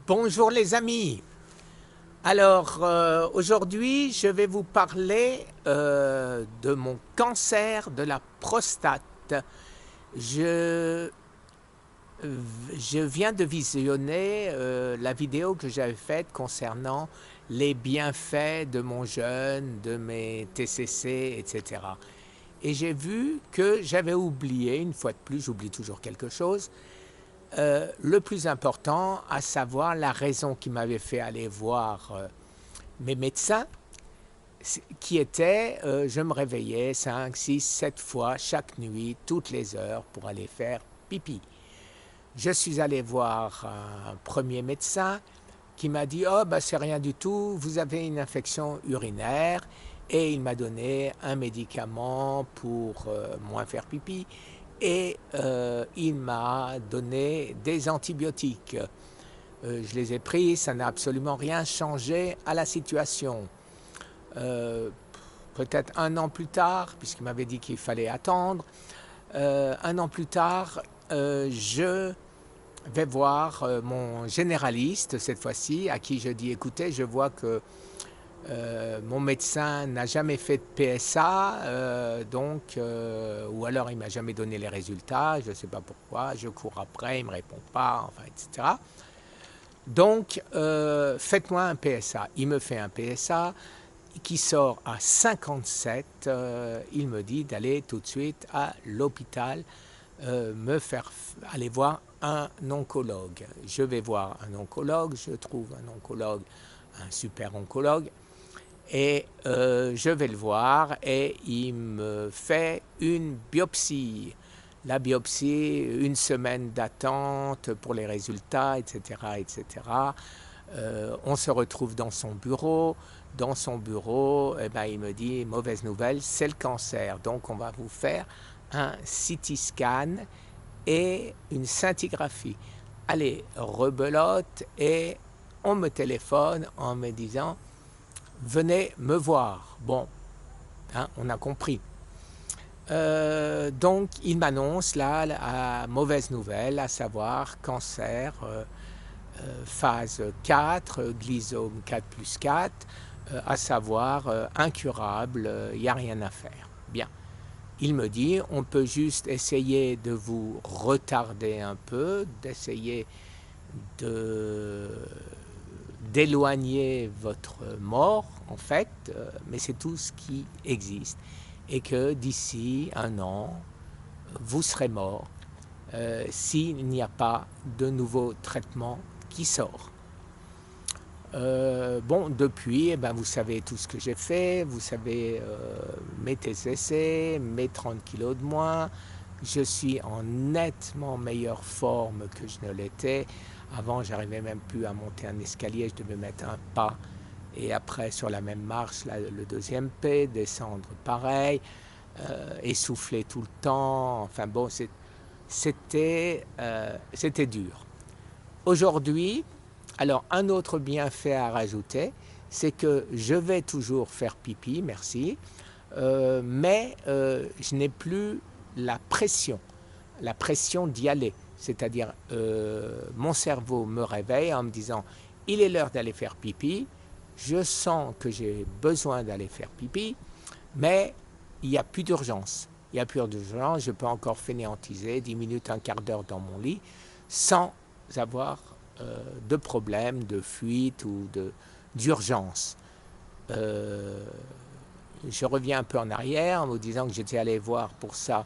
Bonjour les amis. Alors aujourd'hui je vais vous parler de mon cancer de la prostate. Je, je viens de visionner la vidéo que j'avais faite concernant les bienfaits de mon jeûne, de mes TCC, etc. Et j'ai vu que j'avais oublié, une fois de plus, j'oublie toujours quelque chose, le plus important, à savoir la raison qui m'avait fait aller voir mes médecins, qui était, je me réveillais 5, 6, 7 fois chaque nuit, toutes les heures, pour aller faire pipi. Je suis allé voir un premier médecin qui m'a dit « Oh, bah, c'est rien du tout, vous avez une infection urinaire » et il m'a donné un médicament pour moins faire pipi et il m'a donné des antibiotiques. Je les ai pris, ça n'a absolument rien changé à la situation. Peut-être un an plus tard, puisqu'il m'avait dit qu'il fallait attendre, un an plus tard, je vais voir mon généraliste cette fois-ci, à qui je dis écoutez, je vois que mon médecin n'a jamais fait de PSA, ou alors il ne m'a jamais donné les résultats, je ne sais pas pourquoi, je cours après, il ne me répond pas, enfin, etc. Donc, faites-moi un PSA. Il me fait un PSA qui sort à 57. Il me dit d'aller tout de suite à l'hôpital me faire aller voir un oncologue. Je vais voir un oncologue, je trouve un oncologue, un super oncologue, et je vais le voir et il me fait une biopsie. La biopsie, une semaine d'attente pour les résultats, etc. etc. On se retrouve dans son bureau. Dans son bureau, il me dit, mauvaise nouvelle, c'est le cancer. Donc on va vous faire un CT scan et une scintigraphie. Allez, rebelote, et on me téléphone en me disant, venez me voir. Bon, hein, on a compris. Donc il m'annonce là la mauvaise nouvelle, à savoir cancer, phase 4, glycome 4 plus 4, à savoir incurable, il n'y a rien à faire. Bien. Il me dit, on peut juste essayer de vous retarder un peu, d'essayer d'éloigner votre mort, en fait, mais c'est tout ce qui existe. Et que d'ici un an, vous serez mort s'il n'y a pas de nouveau traitement qui sort. Bon, depuis, vous savez tout ce que j'ai fait, vous savez mes TCC, mes 30 kilos de moins, je suis en nettement meilleure forme que je ne l'étais. Avant, j'arrivais même plus à monter un escalier, je devais mettre un pas, et après sur la même marche, le deuxième P, descendre pareil, essouffler tout le temps, enfin bon, c'était dur. Aujourd'hui, alors un autre bienfait à rajouter, c'est que je vais toujours faire pipi, merci, mais je n'ai plus la pression d'y aller. C'est-à-dire, mon cerveau me réveille en me disant, il est l'heure d'aller faire pipi, je sens que j'ai besoin d'aller faire pipi, mais il n'y a plus d'urgence. Il n'y a plus d'urgence, je peux encore fainéantiser 10 minutes, un quart d'heure dans mon lit, sans avoir de problème, de fuite ou d'urgence. Je reviens un peu en arrière en vous disant que j'étais allé voir pour ça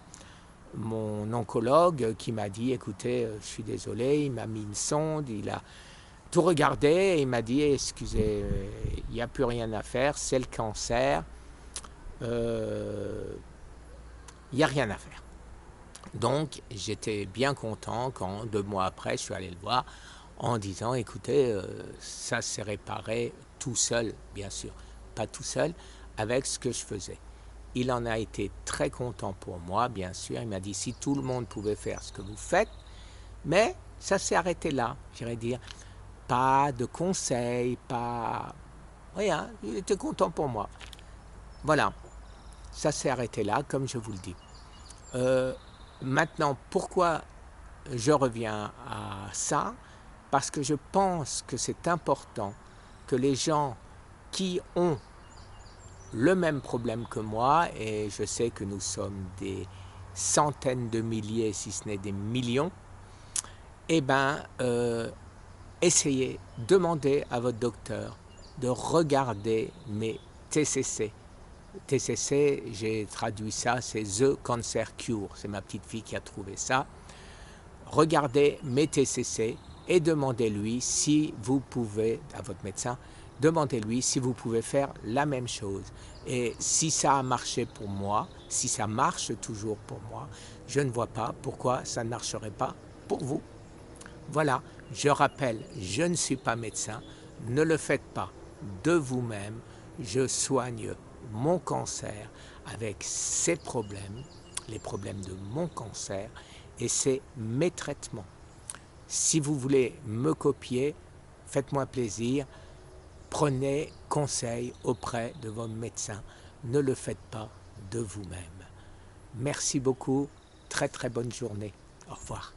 mon oncologue qui m'a dit, écoutez, je suis désolé, il m'a mis une sonde, il a tout regardé et il m'a dit, excusez, il n'y a plus rien à faire, c'est le cancer, il n'y a rien à faire. Donc j'étais bien content quand 2 mois après, je suis allé le voir en disant, écoutez, ça s'est réparé tout seul, bien sûr, pas tout seul, avec ce que je faisais. Il en a été très content pour moi, bien sûr. Il m'a dit, si tout le monde pouvait faire ce que vous faites, mais ça s'est arrêté là, j'irais dire. Pas de conseils, pas... Rien, il était content pour moi. Voilà, ça s'est arrêté là, comme je vous le dis. Maintenant, pourquoi je reviens à ça? parce que je pense que c'est important que les gens qui ont le même problème que moi, et je sais que nous sommes des centaines de milliers, si ce n'est des millions, eh bien, essayez, demandez à votre docteur de regarder mes TCC. TCC, j'ai traduit ça, c'est The Cancer Cure, c'est ma petite fille qui a trouvé ça. Regardez mes TCC et demandez-lui si vous pouvez, à votre médecin, demandez-lui si vous pouvez faire la même chose. Et si ça a marché pour moi, si ça marche toujours pour moi, je ne vois pas pourquoi ça ne marcherait pas pour vous. Voilà, je rappelle, je ne suis pas médecin, ne le faites pas de vous-même, je soigne mon cancer avec ses problèmes, les problèmes de mon cancer, et c'est mes traitements. Si vous voulez me copier, faites-moi plaisir, prenez conseil auprès de votre médecin, ne le faites pas de vous-même. Merci beaucoup, très très bonne journée, au revoir.